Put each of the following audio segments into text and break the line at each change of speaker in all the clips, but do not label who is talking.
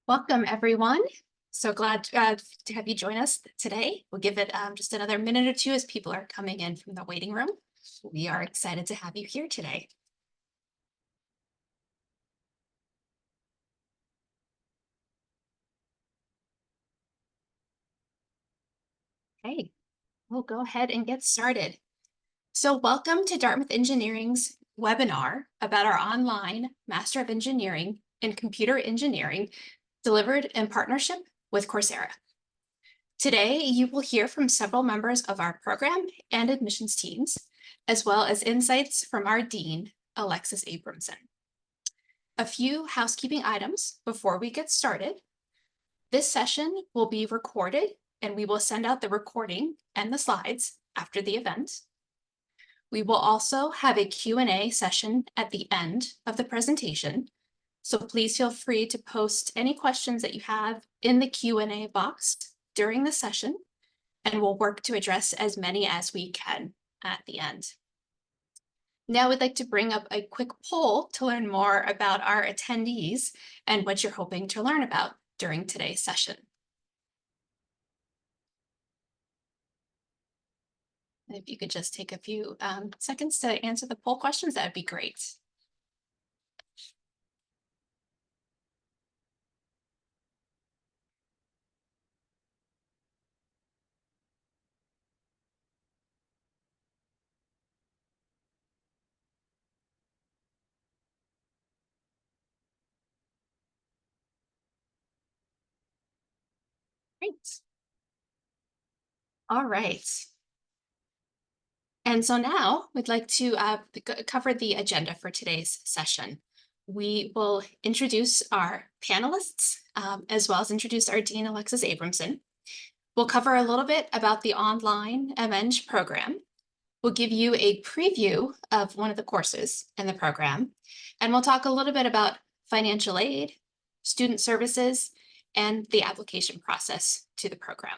Welcome, everyone. So glad to have you join us today. We'll give it just another minute or two as people are coming in from the waiting room. We are excited to have you here today. Okay, we'll go ahead and get started. So welcome to Dartmouth Engineering's webinar about our online Master of Engineering in Computer Engineering delivered in partnership with Coursera. Today, you will hear from several members of our program and admissions teams, as well as insights from our Dean, Alexis Abramson. A few housekeeping items before we get started. This session will be recorded, and we will send out the recording and the slides after the event. We will also have a Q&A session at the end of the presentation, so please feel free to post any questions that you have in the Q&A box during the session, and we'll work to address as many as we can at the end. Now we'd like to bring up a quick poll to learn more about our attendees and what you're hoping to learn about during today's session. And if you could just take a few seconds to answer the poll questions, that would be great. Great. All right. And so now we'd like to cover the agenda for today's session. We will introduce our panelists as well as introduce our Dean Alexis Abramson. We'll cover a little bit about the online MEng program. We'll give you a preview of one of the courses in the program, and we'll talk a little bit about financial aid, student services, and the application process to the program.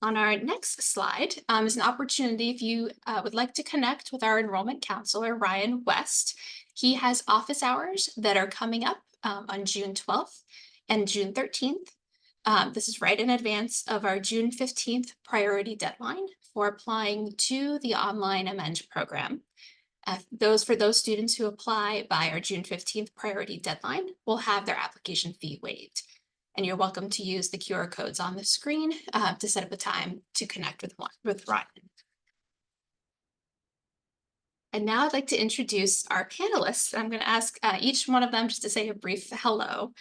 On our next slide is an opportunity if you would like to connect with our enrollment counselor, Ryan West. He has office hours that are coming up on June 12th and June 13th. This is right in advance of our June 15th priority deadline for applying to the online MEng program. For those students who apply by our June 15th priority deadline will have their application fee waived. And you're welcome to use the QR codes on the screen to set up a time to connect with Ryan. And now I'd like to introduce our panelists. I'm going to ask each one of them just to say a brief hello.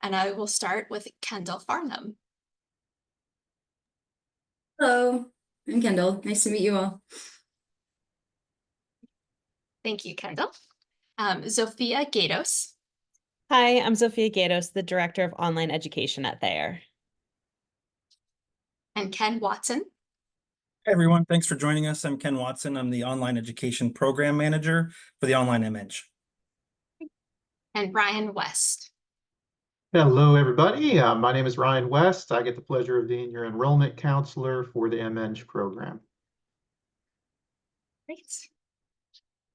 And I will start with Kendall Farnham.
Hello, I'm Kendall. Nice to meet you all.
Thank you, Kendall. Zofia Gatos.
Hi, I'm Zofia Gatos, the Director of Online Education at Thayer.
And Ken Watson.
Hi, everyone. Thanks for joining us. I'm Ken Watson. I'm the Online Education Program Manager for the Online MEng.
And Ryan West.
Hello, everybody. My name is Ryan West. I get the pleasure of being your enrollment counselor for the MEng program.
Great.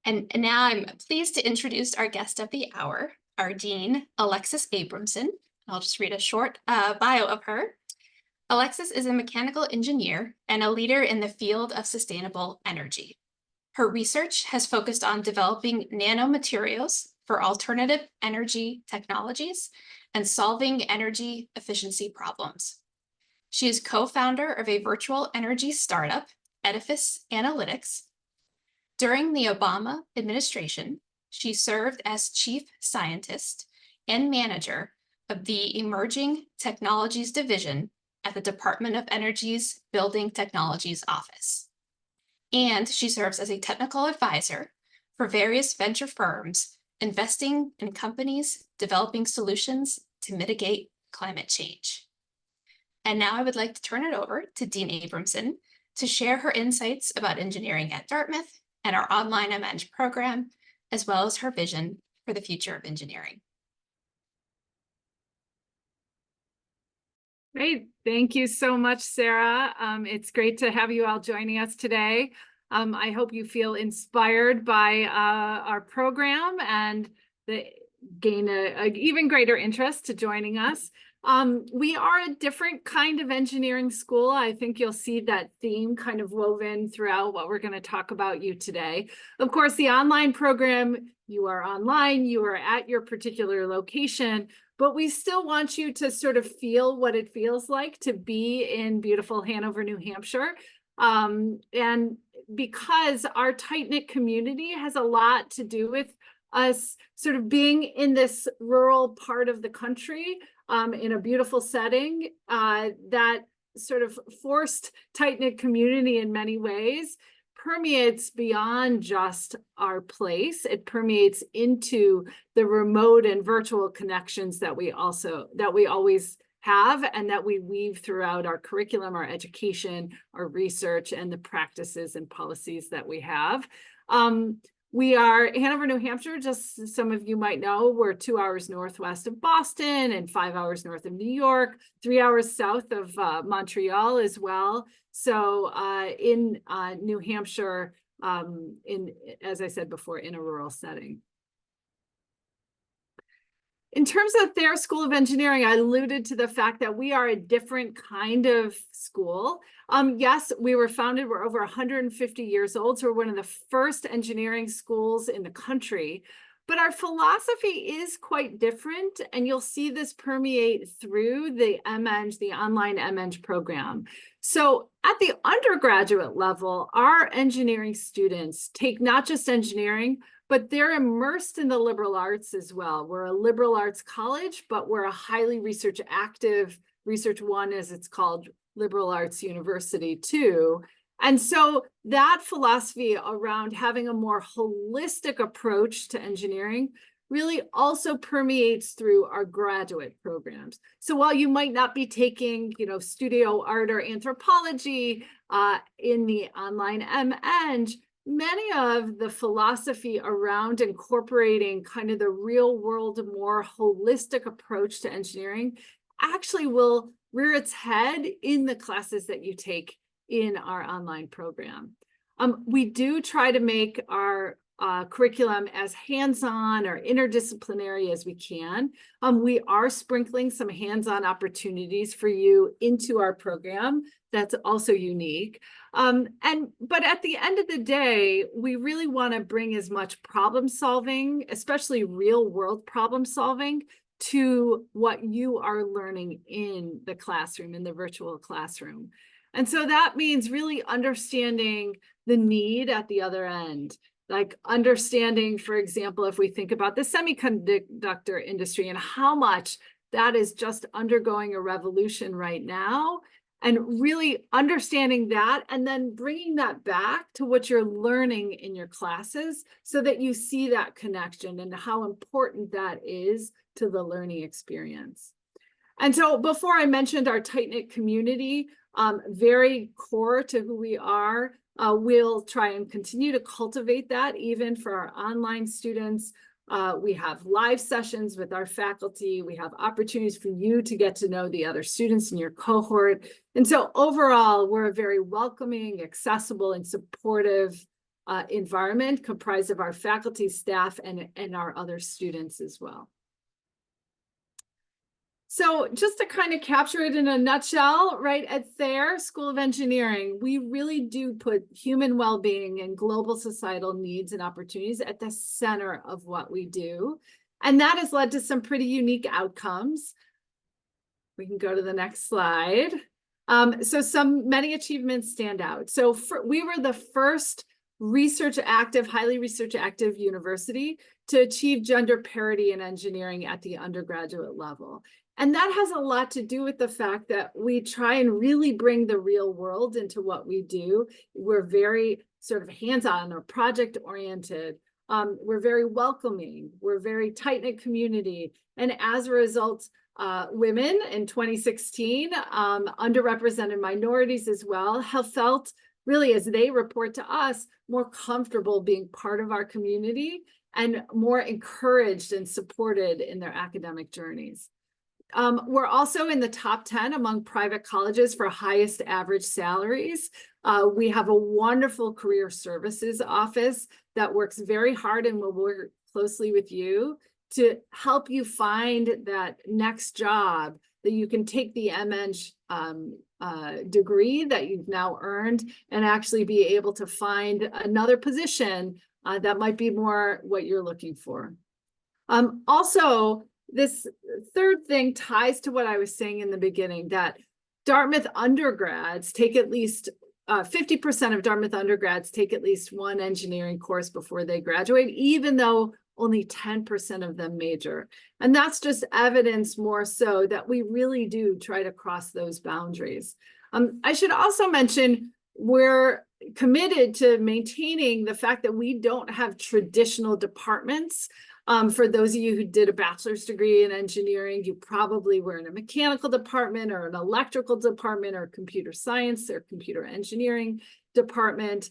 And now I'm pleased to introduce our guest of the hour, our Dean, Alexis Abramson. I'll just read a short bio of her. Alexis is a mechanical engineer and a leader in the field of sustainable energy. Her research has focused on developing nanomaterials for alternative energy technologies and solving energy efficiency problems. She is co-founder of a virtual energy startup, Edifice Analytics. During the Obama administration, she served as chief scientist and manager of the Emerging Technologies Division at the Department of Energy's Building Technologies Office. And she serves as a technical advisor for various venture firms investing in companies developing solutions to mitigate climate change. And now I would like to turn it over to Dean Abramson to share her insights about engineering at Dartmouth and our online MEng program, as well as her vision for the future of engineering.
Great. Thank you so much, Sarah. It's great to have you all joining us today. I hope you feel inspired by our program and the gain a even greater interest to joining us. We are a different kind of engineering school. I think you'll see that theme kind of woven throughout what we're going to talk about you today. Of course, the online program, you are online, you are at your particular location, but we still want you to sort of feel what it feels like to be in beautiful Hanover, New Hampshire. And because our tight-knit community has a lot to do with us sort of being in this rural part of the country, in a beautiful setting, that sort of forced tight-knit community in many ways permeates beyond just our place. It permeates into the remote and virtual connections that we always have, and that we weave throughout our curriculum, our education, our research, and the practices and policies that we have. We are Hanover, New Hampshire, just some of you might know, we're 2 hours northwest of Boston and 5 hours north of New York, 3 hours south of Montreal as well. So in New Hampshire, as I said before, in a rural setting. In terms of Thayer School of Engineering, I alluded to the fact that we are a different kind of school. Yes, we were founded, we're over 150 years old, so we're one of the first engineering schools in the country. But our philosophy is quite different, and you'll see this permeate through the MEng, the online MEng program. So at the undergraduate level, our engineering students take not just engineering, but they're immersed in the liberal arts as well. We're a liberal arts college, but we're a highly research active, Research One as it's called, liberal arts university too. And so that philosophy around having a more holistic approach to engineering really also permeates through our graduate programs. So while you might not be taking, studio art or anthropology in the online MEng, many of the philosophy around incorporating kind of the real world, more holistic approach to engineering actually will rear its head in the classes that you take in our online program. We do try to make our curriculum as hands-on or interdisciplinary as we can. We are sprinkling some hands-on opportunities for you into our program that's also unique. But at the end of the day, we really want to bring as much problem solving, especially real world problem solving, to what you are learning in the classroom, in the virtual classroom. And so that means really understanding the need at the other end, like understanding, for example, if we think about the semiconductor industry and how much that is just undergoing a revolution right now, and really understanding that and then bringing that back to what you're learning in your classes so that you see that connection and how important that is to the learning experience. And so before I mentioned our tight-knit community, very core to who we are, we'll try and continue to cultivate that even for our online students. We have live sessions with our faculty. We have opportunities for you to get to know the other students in your cohort. And so overall, we're a very welcoming, accessible, and supportive environment comprised of our faculty, staff, and our other students as well. So just to kind of capture it in a nutshell, right, at Thayer School of Engineering, we really do put human well-being and global societal needs and opportunities at the center of what we do. And that has led to some pretty unique outcomes. We can go to the next slide. So many achievements stand out. So we were the first highly research active university to achieve gender parity in engineering at the undergraduate level. And that has a lot to do with the fact that we try and really bring the real world into what we do. We're very sort of hands-on or project-oriented. We're very welcoming. We're very tight-knit community. And as a result, women in 2016, underrepresented minorities as well, have felt really, as they report to us, more comfortable being part of our community and more encouraged and supported in their academic journeys. We're also in the top 10 among private colleges for highest average salaries. We have a wonderful career services office that works very hard and will work closely with you to help you find that next job, that you can take the MEng degree that you've now earned and actually be able to find another position that might be more what you're looking for. Also, this third thing ties to what I was saying in the beginning, that Dartmouth undergrads take at least 50% of Dartmouth undergrads take at least one engineering course before they graduate, even though only 10% of them major. And that's just evidence more so that we really do try to cross those boundaries. I should also mention we're committed to maintaining the fact that we don't have traditional departments. For those of you who did a bachelor's degree in engineering, you probably were in a mechanical department or an electrical department or computer science or computer engineering department.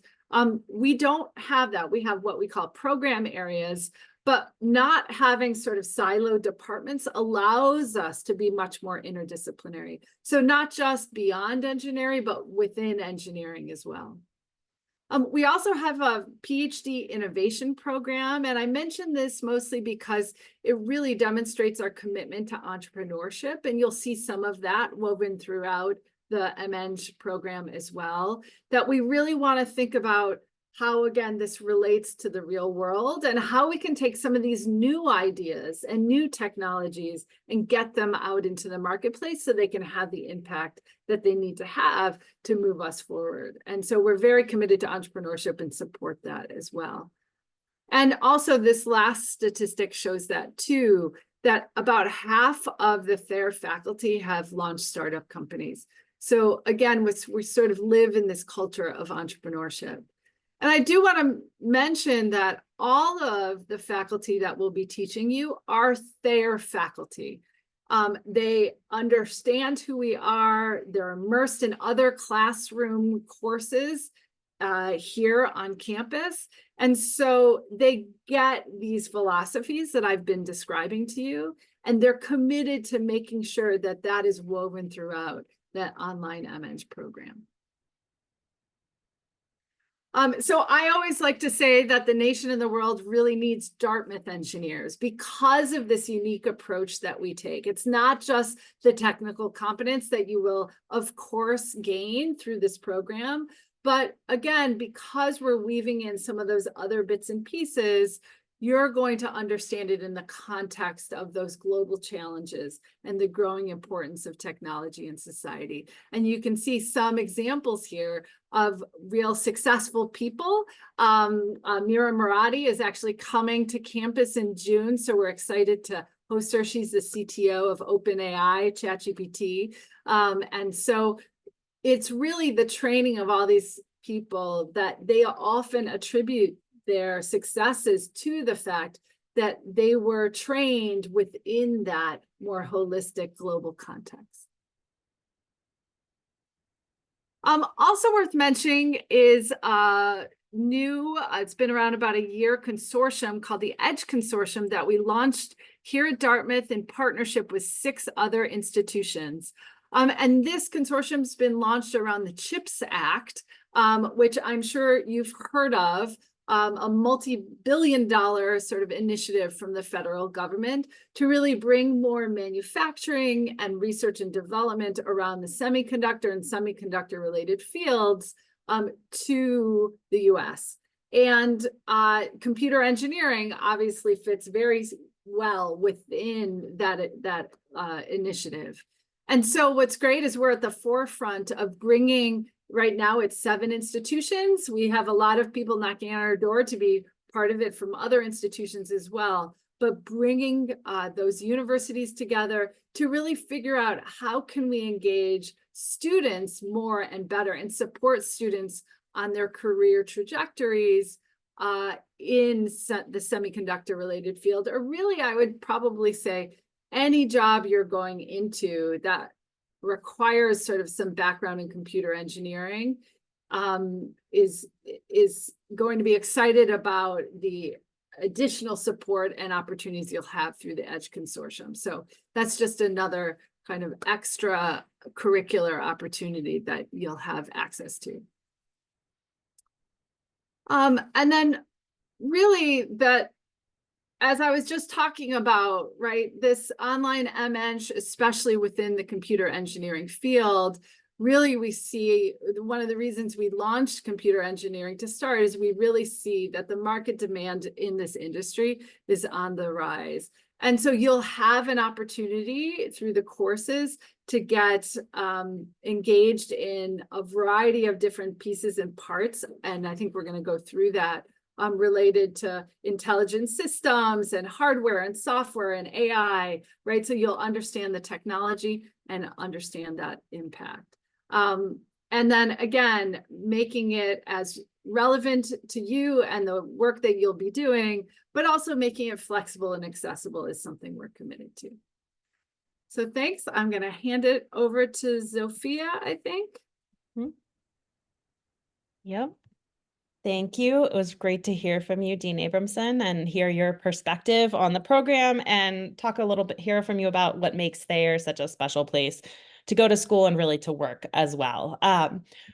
We don't have that. We have what we call program areas, but not having sort of siloed departments allows us to be much more interdisciplinary. So not just beyond engineering, but within engineering as well. We also have a PhD innovation program, and I mention this mostly because it really demonstrates our commitment to entrepreneurship, and you'll see some of that woven throughout the MEng program as well, that we really want to think about how, again, this relates to the real world and how we can take some of these new ideas and new technologies and get them out into the marketplace so they can have the impact that they need to have to move us forward. And so we're very committed to entrepreneurship and support that as well. And also this last statistic shows that too, that about half of the Thayer faculty have launched startup companies. So again, we sort of live in this culture of entrepreneurship. And I do want to mention that all of the faculty that will be teaching you are Thayer faculty. They understand who we are. They're immersed in other classroom courses here on campus. And so they get these philosophies that I've been describing to you, and they're committed to making sure that that is woven throughout that online MEng program. So I always like to say that the nation and the world really needs Dartmouth engineers because of this unique approach that we take. It's not just the technical competence that you will, of course, gain through this program, but again, because we're weaving in some of those other bits and pieces, you're going to understand it in the context of those global challenges and the growing importance of technology in society. And you can see some examples here of real successful people. Mira Murati is actually coming to campus in June, so we're excited to host her. She's the CTO of OpenAI, ChatGPT. And so it's really the training of all these people that they often attribute their successes to the fact that they were trained within that more holistic global context. Also worth mentioning is it's been around about a year, consortium called the EDGE Consortium that we launched here at Dartmouth in partnership with 6 other institutions. And this consortium's been launched around the CHIPS Act, which I'm sure you've heard of. A multi-billion-dollar sort of initiative from the federal government to really bring more manufacturing and research and development around the semiconductor and semiconductor-related fields to the US. And computer engineering obviously fits very well within that initiative. And so what's great is we're at the forefront of bringing. Right now, it's 7 institutions. We have a lot of people knocking on our door to be part of it from other institutions as well. But bringing those universities together to really figure out how can we engage students more and better and support students on their career trajectories in the semiconductor-related field. Or really, I would probably say any job you're going into that requires sort of some background in computer engineering is going to be excited about the additional support and opportunities you'll have through the EDGE Consortium. So that's just another kind of extra curricular opportunity that you'll have access to. And then really that as I was just talking about, right, this online MEng, especially within the computer engineering field, really we see one of the reasons we launched computer engineering to start is we really see that the market demand in this industry is on the rise. And so you'll have an opportunity through the courses to get engaged in a variety of different pieces and parts. And I think we're going to go through that related to intelligent systems and hardware and software and AI, right? So you'll understand the technology and understand that impact. And then again, making it as relevant to you and the work that you'll be doing, but also making it flexible and accessible is something we're committed to. So thanks. I'm going to hand it over to Zofia, I think.
Yep. Thank you. It was great to hear from you, Dean Abramson, and hear your perspective on the program and talk a little bit, hear from you about what makes Thayer such a special place to go to school and really to work as well.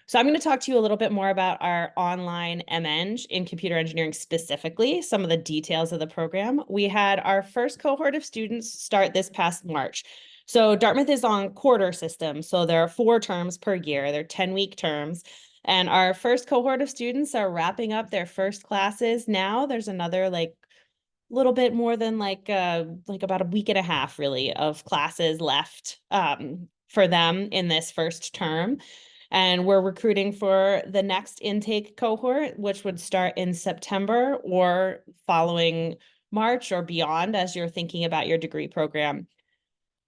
So I'm going to talk to you a little bit more about our online MEng in computer engineering specifically, some of the details of the program. We had our first cohort of students start this past March. So Dartmouth is on quarter system. So there are 4 terms per year. They're 10-week terms. And our first cohort of students are wrapping up their first classes now. There's another little bit more than about a week and a half really of classes left for them in this first term. And we're recruiting for the next intake cohort, which would start in September or following March or beyond as you're thinking about your degree program.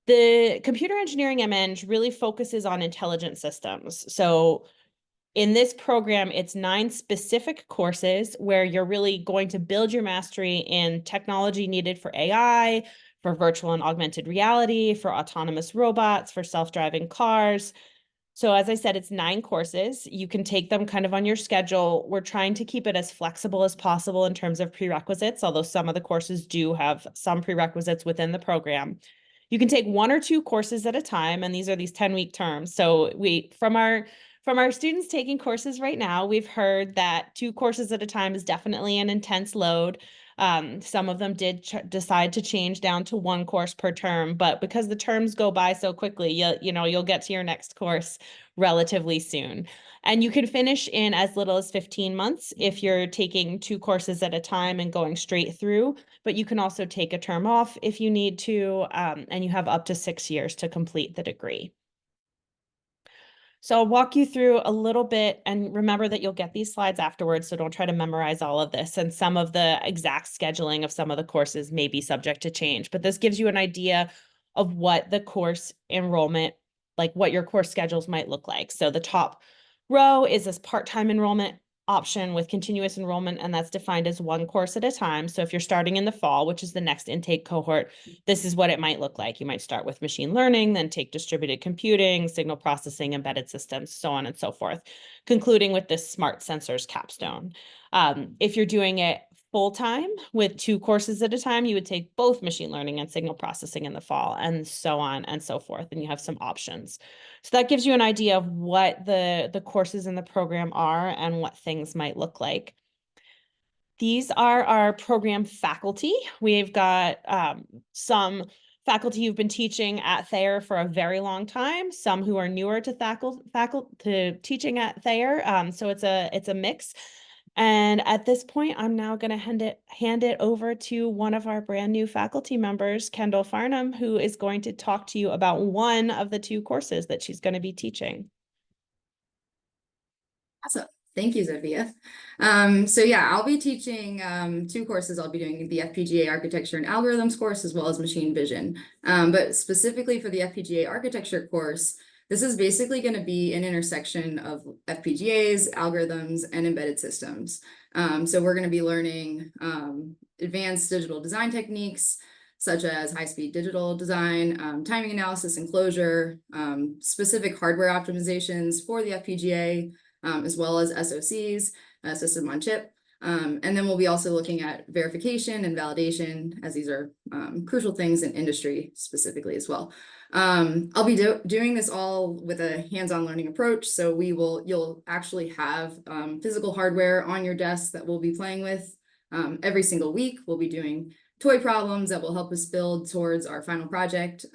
The computer engineering MEng really focuses on intelligent systems. So in this program, it's 9 specific courses where you're really going to build your mastery in technology needed for AI, for virtual and augmented reality, for autonomous robots, for self-driving cars. So as I said, it's 9 courses. You can take them kind of on your schedule. We're trying to keep it as flexible as possible in terms of prerequisites, although some of the courses do have some prerequisites within the program. You can take 1 or 2 courses at a time, and these are these 10-week terms. So from our students taking courses right now, we've heard that 2 courses at a time is definitely an intense load. Some of them did decide to change down to 1 course per term, but because the terms go by so quickly, you'll get to your next course relatively soon. And you can finish in as little as 15 months if you're taking 2 courses at a time and going straight through, but you can also take a term off if you need to, and you have up to 6 years to complete the degree. So I'll walk you through a little bit, and remember that you'll get these slides afterwards, so don't try to memorize all of this. And some of the exact scheduling of some of the courses may be subject to change, but this gives you an idea of what the course enrollment, what your course schedules might look like. So the top row is this part-time enrollment option with continuous enrollment, and that's defined as 1 course at a time. So if you're starting in the fall, which is the next intake cohort, this is what it might look like. You might start with machine learning, then take distributed computing, signal processing, embedded systems, so on and so forth, concluding with this smart sensors capstone. If you're doing it full-time with 2 courses at a time, you would take both machine learning and signal processing in the fall, and so on and so forth, and you have some options. So that gives you an idea of what the courses in the program are and what things might look like. These are our program faculty. We've got some faculty who've been teaching at Thayer for a very long time, some who are newer to teaching at Thayer. So it's a mix. And at this point, I'm now going to hand it over to one of our brand new faculty members, Kendall Farnham, who is going to talk to you about one of the 2 courses that she's going to be teaching.
Awesome. Thank you, Zofia. So yeah, I'll be teaching 2 courses. I'll be doing the FPGA architecture and algorithms course, as well as machine vision. But specifically for the FPGA architecture course, this is basically going to be an intersection of FPGAs, algorithms, and embedded systems. So we're going to be learning advanced digital design techniques, such as high-speed digital design, timing analysis and closure, specific hardware optimizations for the FPGA, as well as SoCs, system on chip. And then we'll be also looking at verification and validation, as these are crucial things in industry specifically as well. I'll be doing this all with a hands-on learning approach. So you'll actually have physical hardware on your desk that we'll be playing with every single week. We'll be doing toy problems that will help us build towards our final project,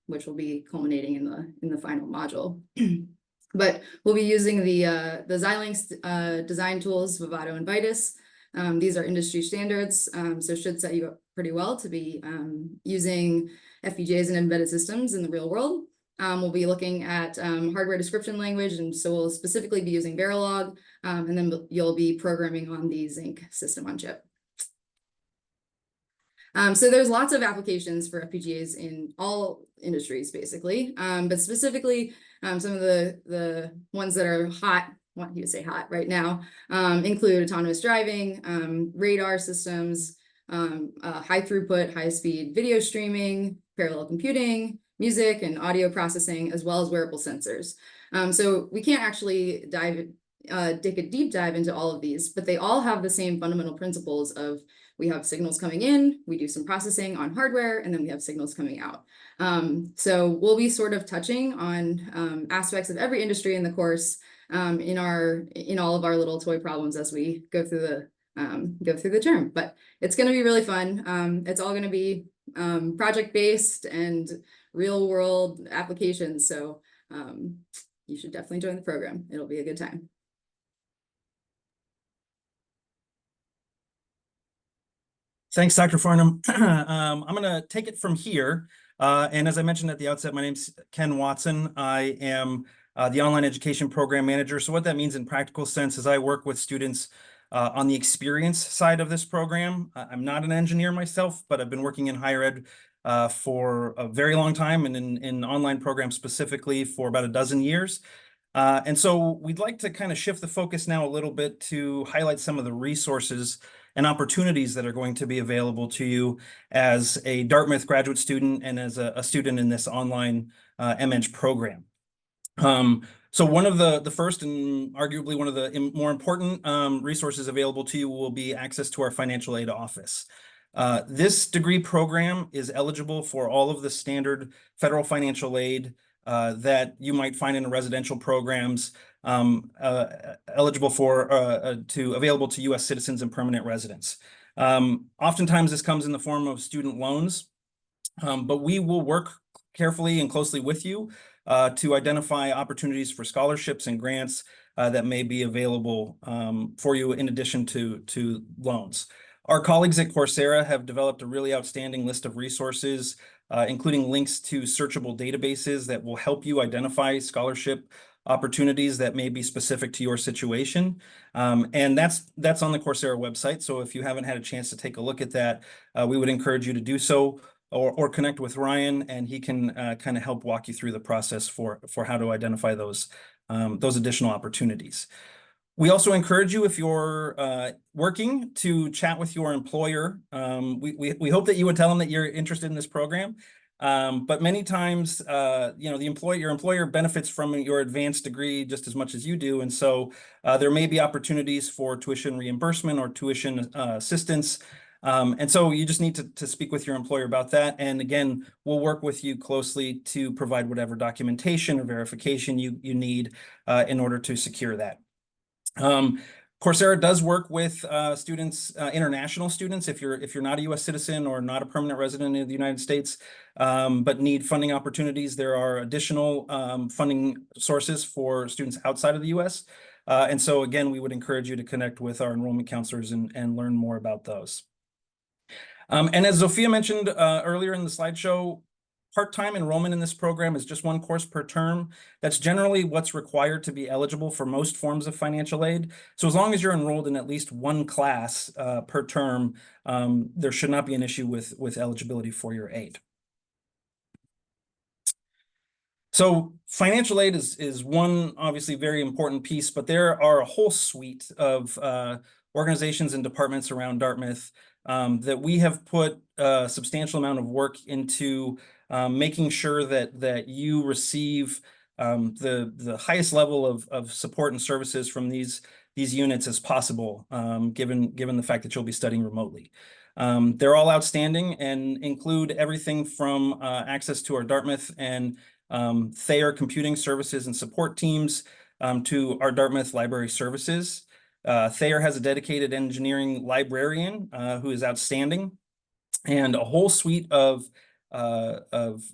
which will be culminating in the final module. But we'll be using the Xilinx design tools, Vivado and Vitis. These are industry standards, so should set you up pretty well to be using FPGAs and embedded systems in the real world. We'll be looking at hardware description language, and so we'll specifically be using Verilog, and then you'll be programming on the Zinc system on chip. So there's lots of applications for FPGAs in all industries, basically, but specifically some of the ones that are hot, want you to say hot right now, include autonomous driving, radar systems, high throughput, high speed video streaming, parallel computing, music and audio processing, as well as wearable sensors. So we can't actually take a deep dive into all of these, but they all have the same fundamental principles of we have signals coming in, we do some processing on hardware, and then we have signals coming out. So we'll be sort of touching on aspects of every industry in the course in all of our little toy problems as we go through the term. But it's going to be really fun. It's all going to be project-based and real-world applications. So you should definitely join the program. It'll be a good time.
Thanks, Dr. Farnham. I'm going to take it from here. And as I mentioned at the outset, my name's Ken Watson. I am the online education program manager. So what that means in practical sense is I work with students on the experience side of this program. I'm not an engineer myself, but I've been working in higher ed for a very long time, and in online programs specifically for about a dozen years. And so we'd like to kind of shift the focus now a little bit to highlight some of the resources and opportunities that are going to be available to you as a Dartmouth graduate student and as a student in this online MEng program. So one of the first and arguably one of the more important resources available to you will be access to our financial aid office. This degree program is eligible for all of the standard federal financial aid that you might find in residential programs, eligible for available to U.S. citizens and permanent residents. Oftentimes this comes in the form of student loans, but we will work carefully and closely with you to identify opportunities for scholarships and grants that may be available for you in addition to loans. Our colleagues at Coursera have developed a really outstanding list of resources, including links to searchable databases that will help you identify scholarship opportunities that may be specific to your situation. And that's on the Coursera website. So if you haven't had a chance to take a look at that, we would encourage you to do so, or connect with Ryan, and he can kind of help walk you through the process for how to identify those additional opportunities. We also encourage you, if you're working, to chat with your employer. We hope that you would tell them that you're interested in this program. But many times, your employer benefits from your advanced degree just as much as you do. And so there may be opportunities for tuition reimbursement or tuition assistance. And so you just need to speak with your employer about that. And again, we'll work with you closely to provide whatever documentation or verification you need in order to secure that. Coursera does work with students, international students, if you're not a U.S. citizen or not a permanent resident of the United States, but need funding opportunities. There are additional funding sources for students outside of the U.S. And so again, we would encourage you to connect with our enrollment counselors and learn more about those. And as Zofia mentioned earlier in the slideshow, part-time enrollment in this program is just one course per term. That's generally what's required to be eligible for most forms of financial aid. So as long as you're enrolled in at least one class per term, there should not be an issue with eligibility for your aid. So financial aid is one obviously very important piece, but there are a whole suite of organizations and departments around Dartmouth that we have put a substantial amount of work into making sure that you receive the highest level of support and services from these units as possible, given the fact that you'll be studying remotely. They're all outstanding and include everything from access to our Dartmouth and Thayer computing services and support teams to our Dartmouth library services. Thayer has a dedicated engineering librarian who is outstanding. and a whole suite of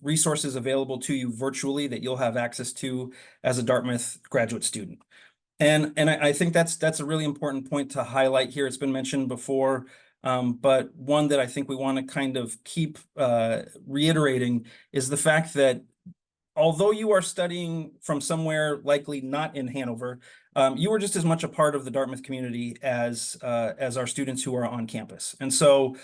resources available to you virtually that you'll have access to as a Dartmouth graduate student. And I think that's a really important point to highlight here. It's been mentioned before, but one that I think we want to kind of keep reiterating is the fact that although you are studying from somewhere likely not in Hanover, you are just as much a part of the Dartmouth community as our students who are on campus. And so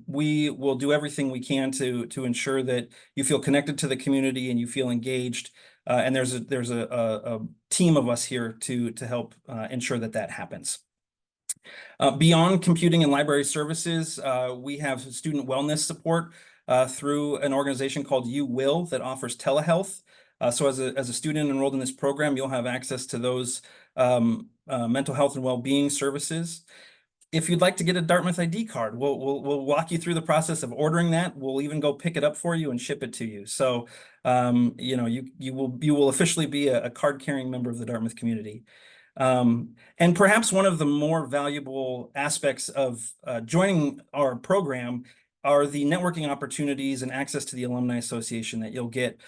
we will do everything we can to ensure that you feel connected to the community and you feel engaged. And there's a team of us here to help ensure that happens. Beyond computing and library services, we have student wellness support through an organization called You Will that offers telehealth. So as a student enrolled in this program, you'll have access to those mental health and well-being services. If you'd like to get a Dartmouth ID card, we'll walk you through the process of ordering that. We'll even go pick it up for you and ship it to you. So you know, you will officially be a card-carrying member of the Dartmouth community. And perhaps one of the more valuable aspects of joining our program are the networking opportunities and access to the Alumni Association that you'll get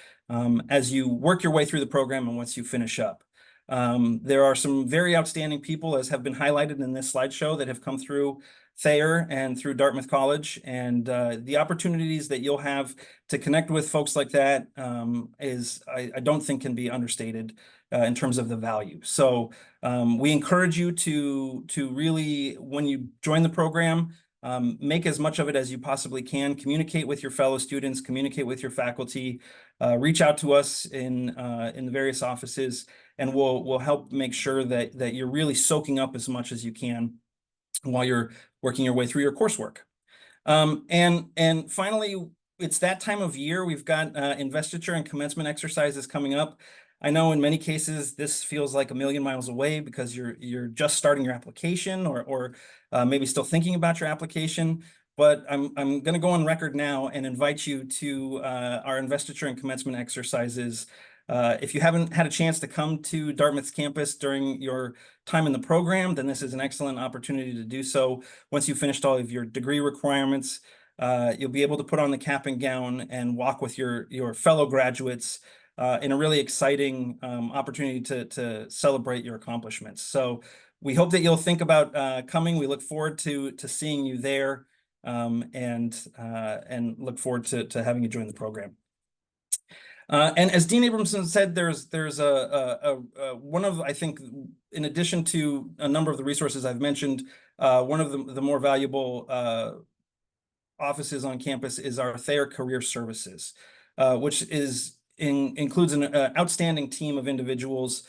as you work your way through the program and once you finish up. There are some very outstanding people, as have been highlighted in this slideshow, that have come through Thayer and through Dartmouth College, and the opportunities that you'll have to connect with folks like that I don't think can be understated in terms of the value. So we encourage you to really, when you join the program, make as much of it as you possibly can. Communicate with your fellow students, communicate with your faculty, reach out to us in the various offices, and we'll help make sure that you're really soaking up as much as you can while you're working your way through your coursework. And finally, it's that time of year. We've got investiture and commencement exercises coming up. I know in many cases this feels like a million miles away because you're just starting your application or maybe still thinking about your application. But I'm going to go on record now and invite you to our investiture and commencement exercises. If you haven't had a chance to come to Dartmouth's campus during your time in the program, then this is an excellent opportunity to do so. Once you've finished all of your degree requirements, you'll be able to put on the cap and gown and walk with your fellow graduates in a really exciting opportunity to celebrate your accomplishments. So we hope that you'll think about coming. We look forward to seeing you there, and look forward to having you join the program. And as Dean Abramson said, there's one of, I think, in addition to a number of the resources I've mentioned, one of the more valuable offices on campus is our Thayer Career Services, which includes an outstanding team of individuals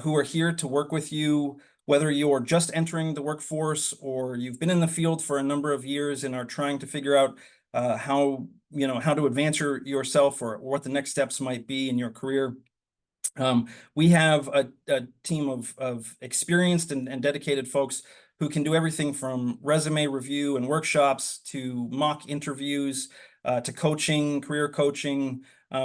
who are here to work with you, whether you're just entering the workforce or you've been in the field for a number of years and are trying to figure out how to advance yourself or what the next steps might be in your career. We have a team of experienced and dedicated folks who can do everything from resume review and workshops to mock interviews, to coaching, career coaching,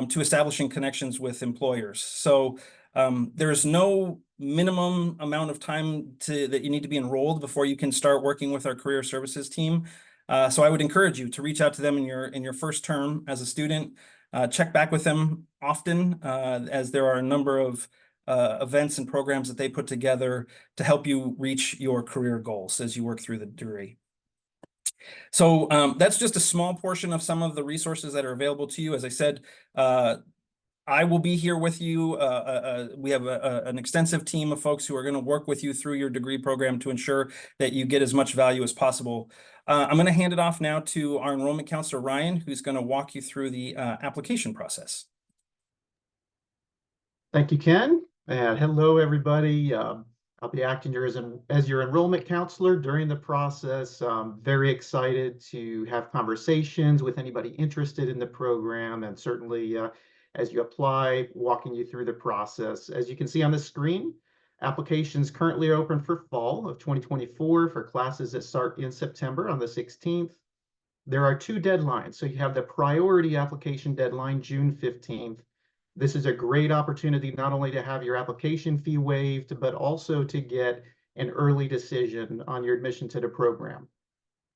to establishing connections with employers. So there's no minimum amount of time that you need to be enrolled before you can start working with our career services team. So I would encourage you to reach out to them in your first term as a student. Check back with them often, as there are a number of events and programs that they put together to help you reach your career goals as you work through the degree. So that's just a small portion of some of the resources that are available to you. As I said, I will be here with you. We have an extensive team of folks who are going to work with you through your degree program to ensure that you get as much value as possible. I'm going to hand it off now to our enrollment counselor, Ryan, who's going to walk you through the application process.
Thank you, Ken. And hello, everybody. I'll be acting here as your enrollment counselor during the process. I'm very excited to have conversations with anybody interested in the program, and certainly as you apply, walking you through the process. As you can see on the screen, applications currently are open for fall of 2024 for classes that start in September on the 16th. There are two deadlines. So you have the priority application deadline, June 15th. This is a great opportunity not only to have your application fee waived, but also to get an early decision on your admission to the program.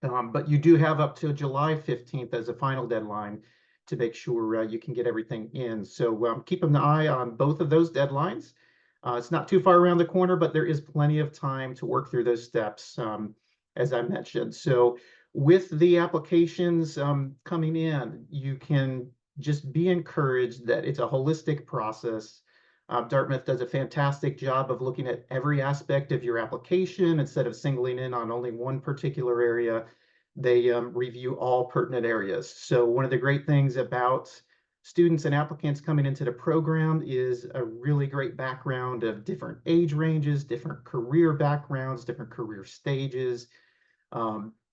But you do have up till July 15th as a final deadline to make sure you can get everything in. So keep an eye on both of those deadlines. It's not too far around the corner, but there is plenty of time to work through those steps, as I mentioned. So with the applications coming in, you can just be encouraged that it's a holistic process. Dartmouth does a fantastic job of looking at every aspect of your application instead of singling in on only one particular area. They review all pertinent areas. So one of the great things about students and applicants coming into the program is a really great background of different age ranges, different career backgrounds, different career stages.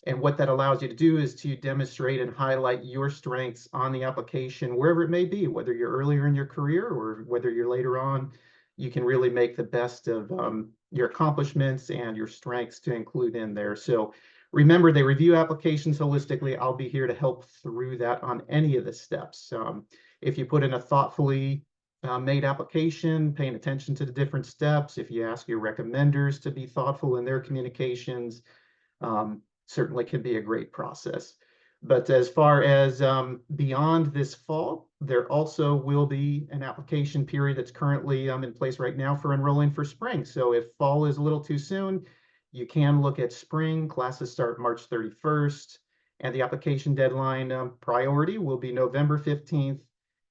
And what that allows you to do is to demonstrate and highlight your strengths on the application, wherever it may be, whether you're earlier in your career or whether you're later on. You can really make the best of your accomplishments and your strengths to include in there. So remember, they review applications holistically. I'll be here to help through that on any of the steps. If you put in a thoughtfully made application, paying attention to the different steps, if you ask your recommenders to be thoughtful in their communications, certainly can be a great process. But as far as beyond this fall, there also will be an application period that's currently in place right now for enrolling for spring. So if fall is a little too soon, you can look at spring. Classes start March 31st, and the application deadline priority will be November 15th,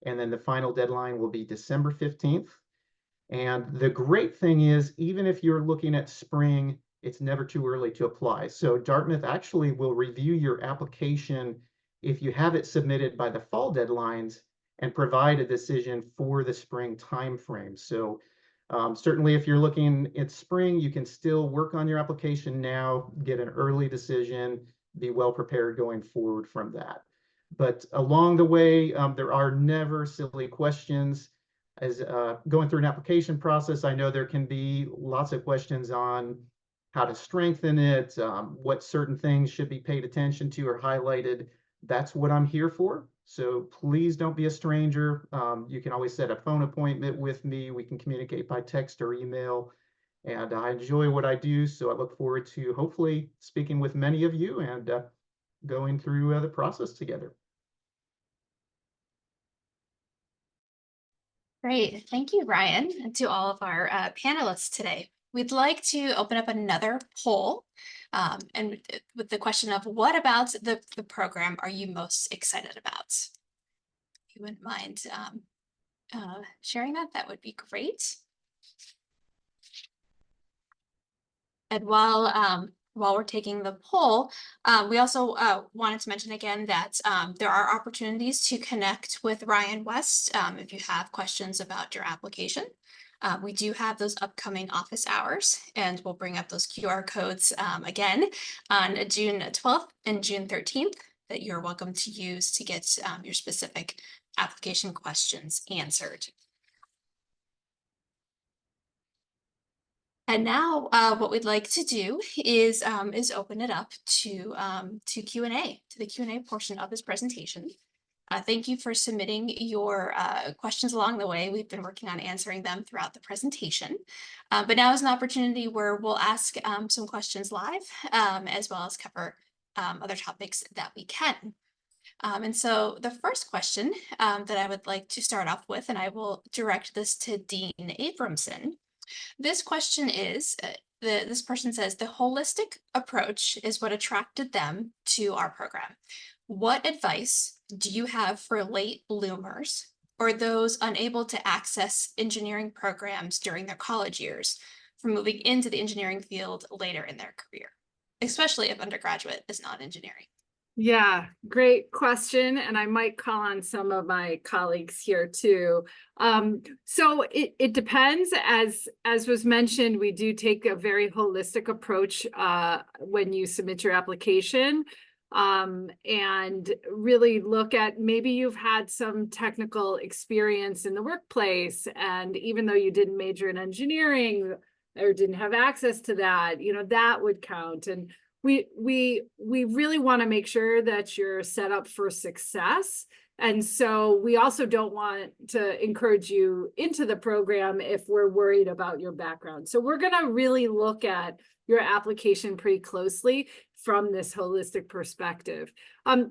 and then the final deadline will be December 15th. And the great thing is, even if you're looking at spring, it's never too early to apply. So Dartmouth actually will review your application if you have it submitted by the fall deadlines and provide a decision for the spring timeframe. So certainly if you're looking at spring, you can still work on your application now, get an early decision, be well prepared going forward from that. But along the way, there are never silly questions. As going through an application process, I know there can be lots of questions on how to strengthen it, what certain things should be paid attention to or highlighted. That's what I'm here for. So please don't be a stranger. You can always set a phone appointment with me. We can communicate by text or email. And I enjoy what I do. So I look forward to hopefully speaking with many of you and going through the process together.
Great. Thank you, Ryan, and to all of our panelists today. We'd like to open up another poll and with the question of what about the program are you most excited about? If you wouldn't mind sharing that, that would be great. And while we're taking the poll, we also wanted to mention again that there are opportunities to connect with Ryan West if you have questions about your application. We do have those upcoming office hours, and we'll bring up those QR codes again on June 12th and June 13th that you're welcome to use to get your specific application questions answered. And now what we'd like to do is open it up to Q&A, to the Q&A portion of this presentation. Thank you for submitting your questions along the way. We've been working on answering them throughout the presentation. But now is an opportunity where we'll ask some questions live, as well as cover other topics that we can. And so the first question that I would like to start off with, and I will direct this to Dean Abramson. This question is, this person says, the holistic approach is what attracted them to our program. What advice do you have for late bloomers or those unable to access engineering programs during their college years for moving into the engineering field later in their career, especially if undergraduate is not engineering?
Yeah, great question. And I might call on some of my colleagues here too. So it depends. As was mentioned, we do take a very holistic approach when you submit your application. And really look at, maybe you've had some technical experience in the workplace, and even though you didn't major in engineering or didn't have access to that, that would count. And we really want to make sure that you're set up for success. And so we also don't want to encourage you into the program if we're worried about your background. So we're going to really look at your application pretty closely from this holistic perspective.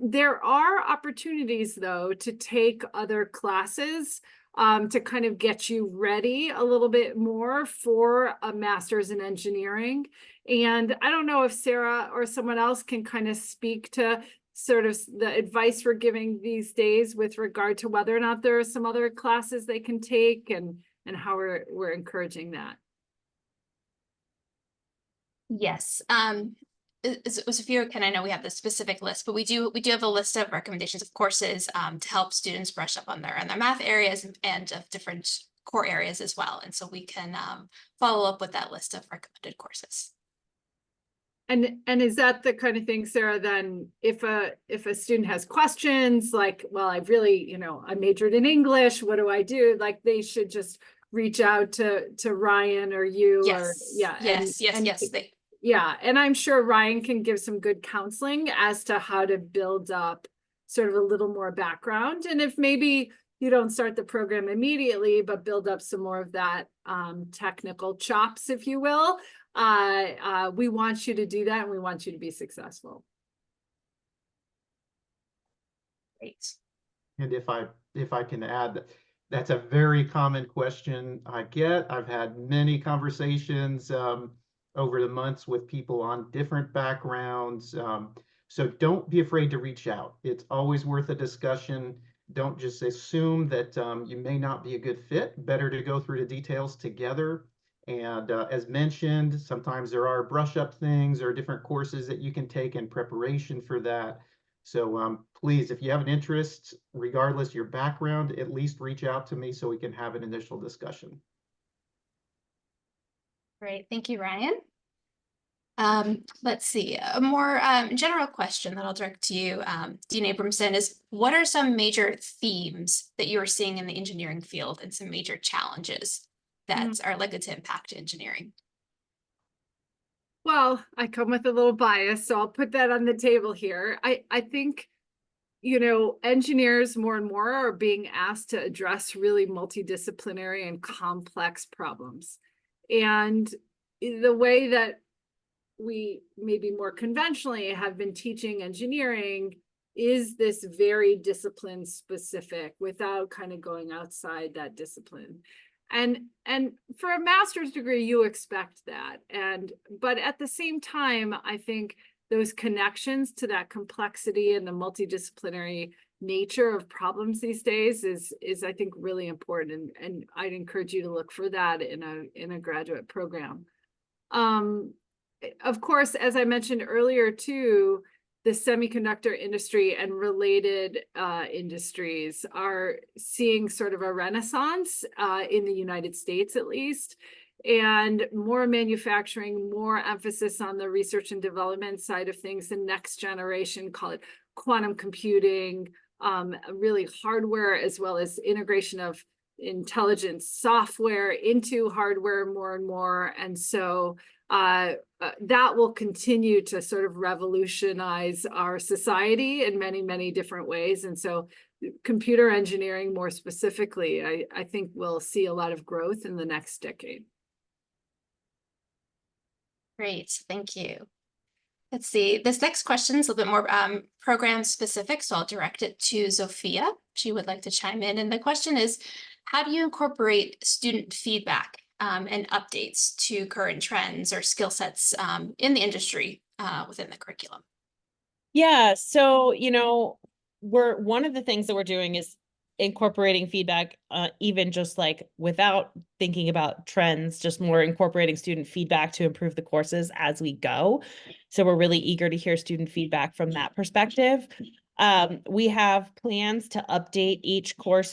There are opportunities, though, to take other classes to kind of get you ready a little bit more for a master's in engineering. And I don't know if Sarah or someone else can kind of speak to sort of the advice we're giving these days with regard to whether or not there are some other classes they can take and how we're encouraging that.
Yes. Sophia, I know we have the specific list, but we do have a list of recommendations of courses to help students brush up on their math areas and of different core areas as well. And so we can follow up with that list of recommended courses.
And is that the kind of thing, Sarah, then if a student has questions like, well, I really, I majored in English, what do I do? Like they should just reach out to Ryan or you.
Yes.
Or yeah.
Yes.
Yeah, and I'm sure Ryan can give some good counseling as to how to build up sort of a little more background. And if maybe you don't start the program immediately, but build up some more of that technical chops, if you will, we want you to do that and we want you to be successful.
Great.
And if I can add, that's a very common question I get. I've had many conversations over the months with people on different backgrounds. So don't be afraid to reach out. It's always worth a discussion. Don't just assume that you may not be a good fit. Better to go through the details together. And as mentioned, sometimes there are brush up things or different courses that you can take in preparation for that. So please, if you have an interest, regardless of your background, at least reach out to me so we can have an initial discussion.
Great, thank you, Ryan. Let's see, a more general question that I'll direct to you, Dean Abramson, is what are some major themes that you are seeing in the engineering field and some major challenges that are likely to impact engineering?
Well, I come with a little bias, so I'll put that on the table here. I think, engineers more and more are being asked to address really multidisciplinary and complex problems. And the way that we maybe more conventionally have been teaching engineering is this very discipline specific without kind of going outside that discipline. And for a master's degree, you expect that. But at the same time, I think those connections to that complexity and the multidisciplinary nature of problems these days is I think really important. And I'd encourage you to look for that in a graduate program. Of course, as I mentioned earlier too, the semiconductor industry and related industries are seeing sort of a renaissance in the United States, at least, and more manufacturing, more emphasis on the research and development side of things, the next generation, call it quantum computing, really hardware, as well as integration of intelligent software into hardware more and more. And so that will continue to sort of revolutionize our society in many, many different ways. And so computer engineering more specifically, I think we'll see a lot of growth in the next decade.
Great, thank you. Let's see, this next question is a little bit more program specific, so I'll direct it to Sophia. She would like to chime in. And the question is, how do you incorporate student feedback and updates to current trends or skill sets in the industry within the curriculum?
Yeah, so, one of the things that we're doing is incorporating feedback, even just like without thinking about trends, just more incorporating student feedback to improve the courses as we go. So we're really eager to hear student feedback from that perspective. We have plans to update each course,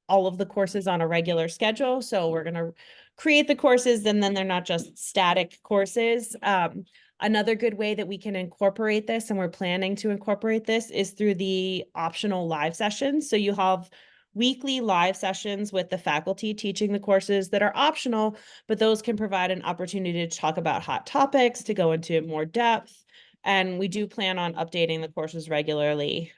all of the courses on a regular schedule. So we're going to create the courses and then they're not just static courses. Another good way that we can incorporate this, and we're planning to incorporate this, is through the optional live sessions. So you have weekly live sessions with the faculty teaching the courses that are optional, but those can provide an opportunity to talk about hot topics, to go into more depth. And we do plan on updating the courses regularly,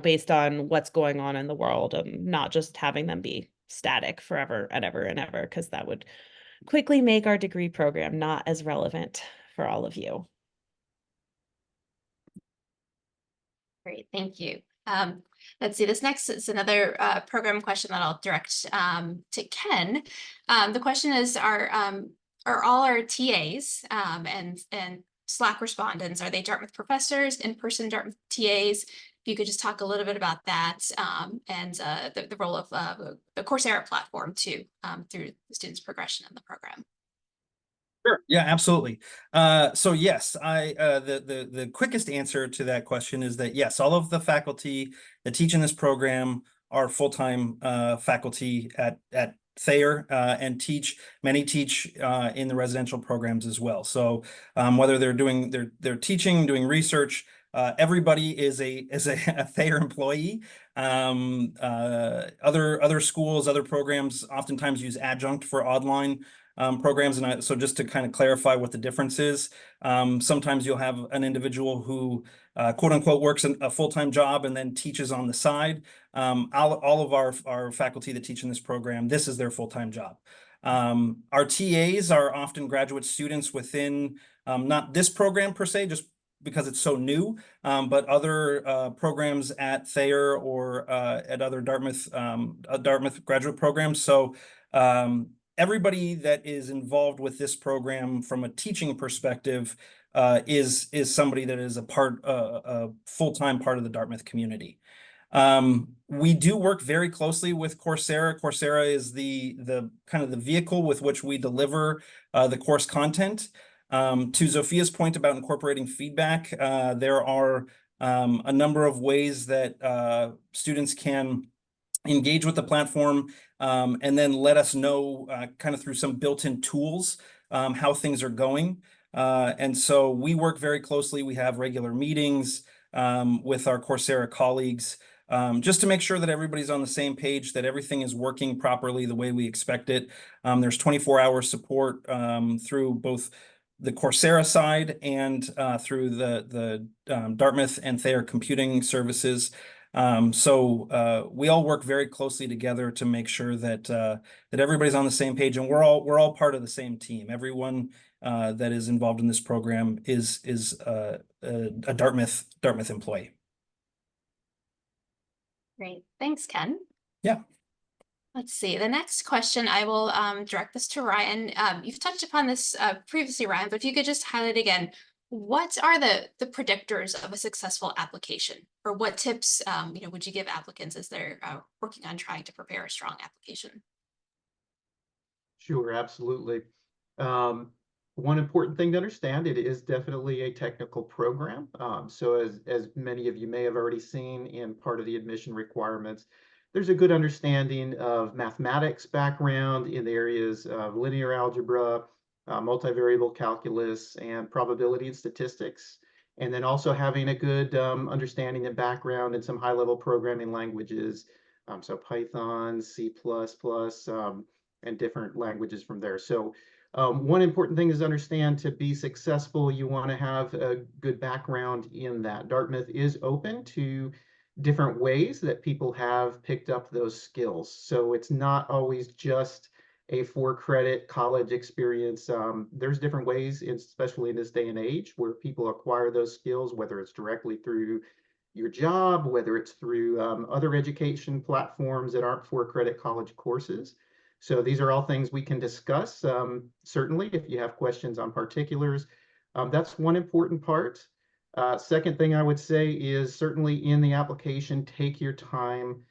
based on what's going on in the world, and not just having them be static forever and ever and ever, because that would quickly make our degree program not as relevant for all of you.
Great, thank you. Let's see, this next is another program question that I'll direct to Ken. The question is, are all our TAs and Slack respondents, are they Dartmouth professors, in-person Dartmouth TAs? If you could just talk a little bit about that and the role of the Coursera platform too, through the students' progression in the program.
Sure. Yeah, absolutely. So yes, the quickest answer to that question is that yes, all of the faculty that teach in this program are full-time faculty at Thayer and many teach in the residential programs as well. So whether they're teaching, doing research, everybody is a Thayer employee. Other schools, other programs oftentimes use adjunct for online programs. And so just to kind of clarify what the difference is, sometimes you'll have an individual who quote unquote works a full-time job and then teaches on the side. All of our faculty that teach in this program, this is their full-time job. Our TAs are often graduate students within not this program per se, just because it's so new, but other programs at Thayer or at other Dartmouth graduate programs. So everybody that is involved with this program from a teaching perspective is somebody that is a full-time part of the Dartmouth community. We do work very closely with Coursera. Coursera is the kind of the vehicle with which we deliver the course content. To Zophia's point about incorporating feedback, there are a number of ways that students can engage with the platform and then let us know kind of through some built-in tools how things are going. And so we work very closely. We have regular meetings with our Coursera colleagues just to make sure that everybody's on the same page, that everything is working properly the way we expect it. There's 24-hour support through both the Coursera side and through the Dartmouth and Thayer computing services. So we all work very closely together to make sure that that everybody's on the same page, and we're all part of the same team. Everyone that is involved in this program is a Dartmouth employee.
Great, thanks, Ken.
Yeah.
Let's see, the next question, I will direct this to Ryan. You've touched upon this previously, Ryan, but if you could just highlight again, what are the predictors of a successful application? Or what tips would you give applicants as they're working on trying to prepare a strong application?
Sure, absolutely. One important thing to understand, it is definitely a technical program. So as many of you may have already seen in part of the admission requirements, there's a good understanding of mathematics background in the areas of linear algebra, multivariable calculus, and probability and statistics. And then also having a good understanding and background in some high-level programming languages, so Python, C++, and different languages from there. So one important thing is to understand, to be successful, you want to have a good background in that. Dartmouth is open to different ways that people have picked up those skills. So it's not always just a 4-credit college experience. There's different ways, especially in this day and age, where people acquire those skills, whether it's directly through your job, whether it's through other education platforms that aren't 4-credit college courses. So these are all things we can discuss, certainly, if you have questions on particulars. That's one important part. Second thing I would say is certainly in the application, take your time.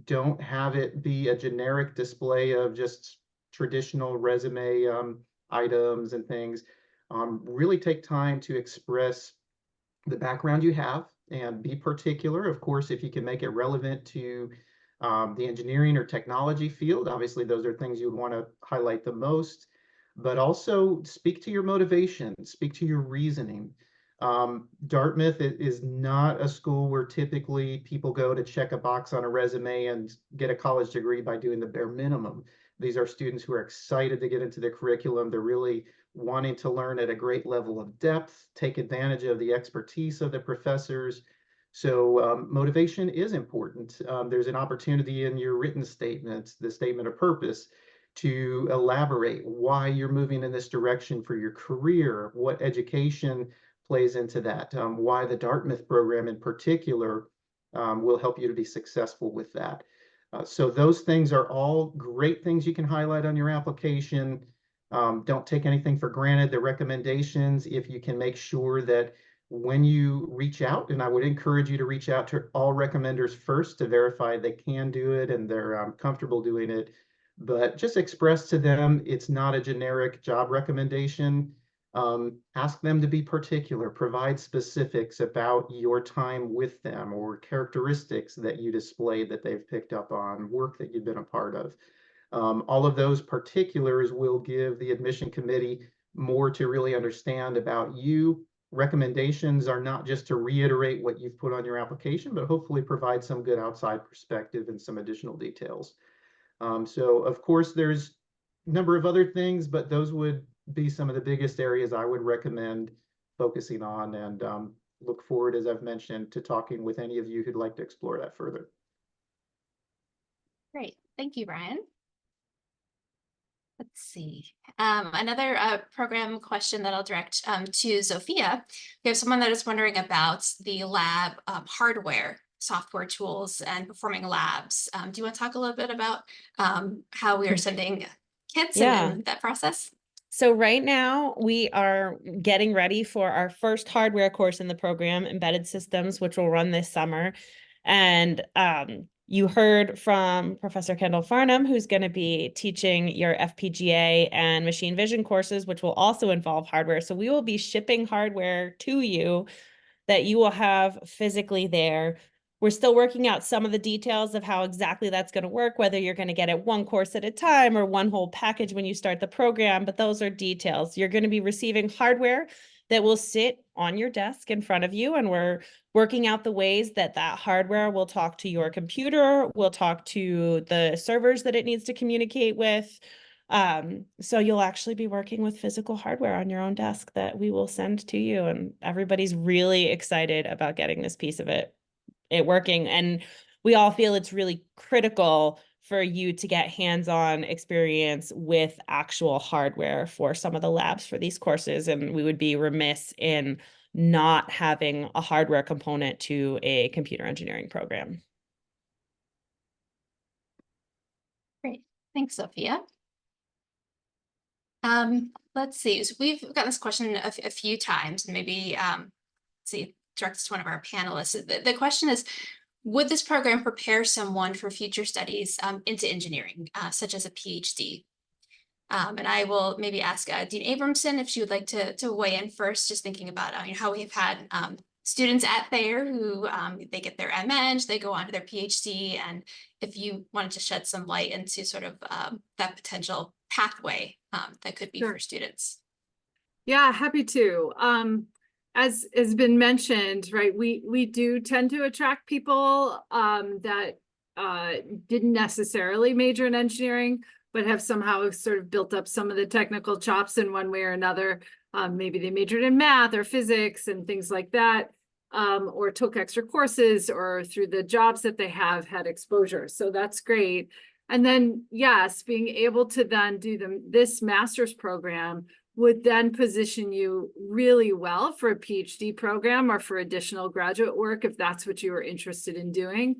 Don't have it be a generic display of just traditional resume items and things. Really take time to express the background you have and be particular. Of course, if you can make it relevant to the engineering or technology field, obviously those are things you would want to highlight the most, but also speak to your motivation, speak to your reasoning. Dartmouth is not a school where typically people go to check a box on a resume and get a college degree by doing the bare minimum. These are students who are excited to get into the curriculum. They're really wanting to learn at a great level of depth, take advantage of the expertise of the professors. So motivation is important. There's an opportunity in your written statement, the statement of purpose. to elaborate why you're moving in this direction for your career, what education plays into that, why the Dartmouth program in particular will help you to be successful with that. So those things are all great things you can highlight on your application. Don't take anything for granted. The recommendations, if you can make sure that when you reach out, and I would encourage you to reach out to all recommenders first to verify they can do it and they're comfortable doing it, but just express to them it's not a generic job recommendation. Ask them to be particular, provide specifics about your time with them or characteristics that you displayed that they've picked up on, work that you've been a part of. All of those particulars will give the admission committee more to really understand about you. Recommendations are not just to reiterate what you've put on your application, but hopefully provide some good outside perspective and some additional details. So of course there's a number of other things, but those would be some of the biggest areas I would recommend focusing on, and look forward, as I've mentioned, to talking with any of you who'd like to explore that further.
Great. Thank you, Brian. Let's see. Another program question that I'll direct to Sophia. We have someone that is wondering about the lab hardware, software tools, and performing labs. Do you want to talk a little bit about how we are sending kids and that process?
So right now we are getting ready for our first hardware course in the program, Embedded Systems, which will run this summer. And you heard from Professor Kendall Farnham, who's going to be teaching your FPGA and machine vision courses, which will also involve hardware. So we will be shipping hardware to you that you will have physically there. We're still working out some of the details of how exactly that's going to work, whether you're going to get it one course at a time or one whole package when you start the program, but those are details. You're going to be receiving hardware that will sit on your desk in front of you, and we're working out the ways that that hardware will talk to your computer, will talk to the servers that it needs to communicate with. So you'll actually be working with physical hardware on your own desk that we will send to you, and everybody's really excited about getting this piece of it working. And we all feel it's really critical for you to get hands-on experience with actual hardware for some of the labs for these courses. And we would be remiss in not having a hardware component to a computer engineering program.
Great. Thanks, Sophia. Let's see. So we've got this question a few times, and maybe direct this to one of our panelists. The question is, would this program prepare someone for future studies into engineering, such as a PhD? And I will maybe ask Dean Abramson if she would like to weigh in first, just thinking about how we've had students at Thayer who they get their MEng, they go on to their PhD, and if you wanted to shed some light into sort of that potential pathway that could be for students.
Yeah, happy to. As has been mentioned, right, we do tend to attract people that didn't necessarily major in engineering, but have somehow sort of built up some of the technical chops in one way or another. Maybe they majored in math or physics and things like that, or took extra courses, or through the jobs that they have had exposure. So that's great. And then, yes, being able to then do this master's program would then position you really well for a PhD program or for additional graduate work, if that's what you are interested in doing.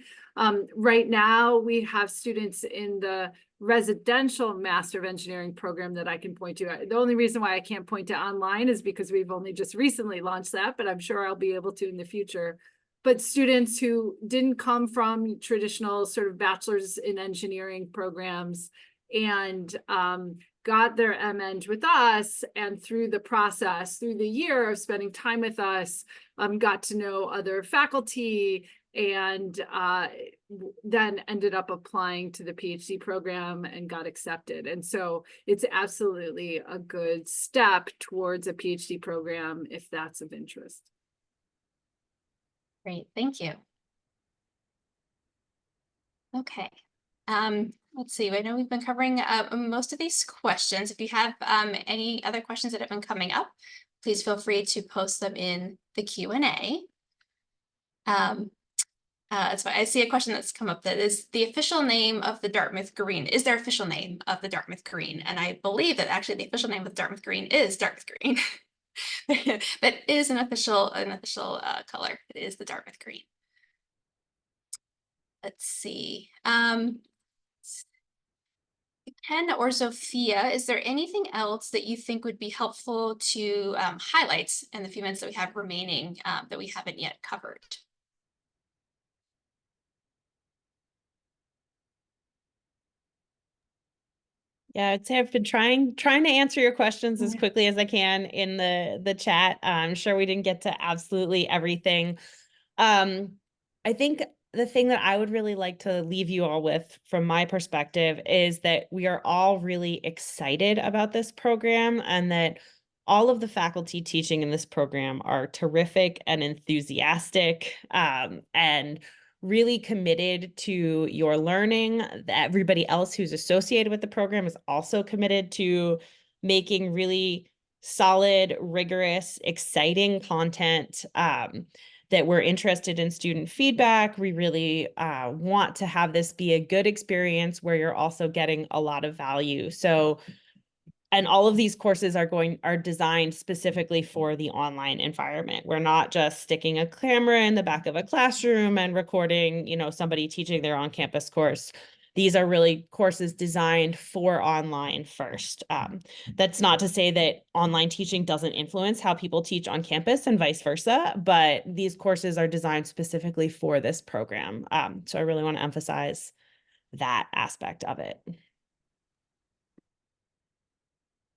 Right now, we have students in the residential Master of Engineering program that I can point to. The only reason why I can't point to online is because we've only just recently launched that, but I'm sure I'll be able to in the future. But students who didn't come from traditional sort of bachelor's in engineering programs and got their MEng with us, and through the process, through the year of spending time with us, got to know other faculty, and then ended up applying to the PhD program and got accepted. And so it's absolutely a good step towards a PhD program if that's of interest.
Great, thank you. Okay. Let's see, I know we've been covering most of these questions. If you have any other questions that have been coming up, please feel free to post them in the Q&A. That's why I see a question that's come up that is the official name of the Dartmouth Green. Is there official name of the Dartmouth Green? And I believe that actually the official name of the Dartmouth Green is Dartmouth Green. That is an official color. It is the Dartmouth Green. Let's see. Ken or Sophia, is there anything else that you think would be helpful to highlight in the few minutes that we have remaining that we haven't yet covered?
Yeah, I'd say I've been trying to answer your questions as quickly as I can in the chat. I'm sure we didn't get to absolutely everything. I think the thing that I would really like to leave you all with from my perspective is that we are all really excited about this program, and that all of the faculty teaching in this program are terrific and enthusiastic, and really committed to your learning. Everybody else who's associated with the program is also committed to making really solid, rigorous, exciting content, that we're interested in student feedback. We really want to have this be a good experience where you're also getting a lot of value. So, and all of these courses are designed specifically for the online environment. We're not just sticking a camera in the back of a classroom and recording, somebody teaching their on-campus course. These are really courses designed for online first. That's not to say that online teaching doesn't influence how people teach on campus and vice versa, but these courses are designed specifically for this program. So I really want to emphasize that aspect of it.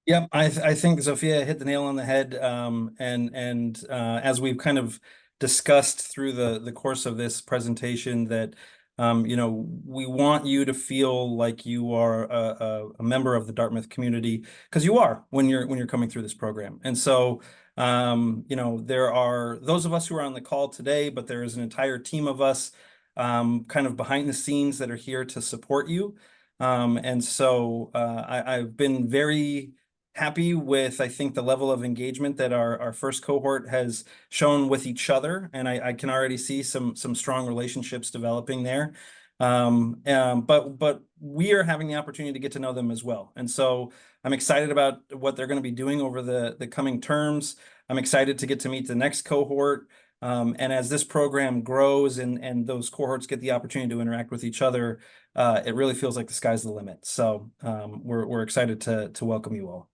Yep, I think Sophia hit the nail on the head. And as we've kind of discussed through the course of this presentation, that we want you to feel like you are a member of the Dartmouth community, because you are when you're coming through this program. And so there are those of us who are on the call today, but there is an entire team of us kind of behind the scenes that are here to support you. And so I've been very happy with, I think, the level of engagement that our first cohort has shown with each other. And I can already see some strong relationships developing there. But we are having the opportunity to get to know them as well. And so I'm excited about what they're going to be doing over the coming terms. I'm excited to get to meet the next cohort. And as this program grows and those cohorts get the opportunity to interact with each other, it really feels like the sky's the limit. So we're excited to welcome you all.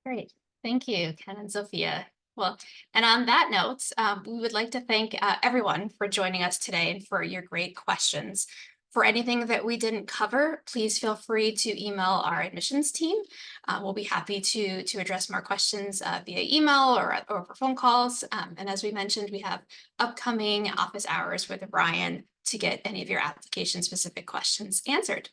Great. Thank you, Ken and Sophia. Well, and on that note, we would like to thank everyone for joining us today and for your great questions. For anything that we didn't cover, please feel free to email our admissions team. We'll be happy to address more questions via email or over phone calls. And as we mentioned, we have upcoming office hours with Ryan to get any of your application-specific questions answered.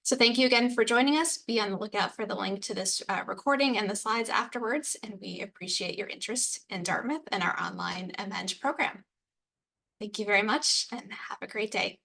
So thank you again for joining us. Be on the lookout for the link to this recording and the slides afterwards. And we appreciate your interest in Dartmouth and our online MEng program. Thank you very much and have a great day.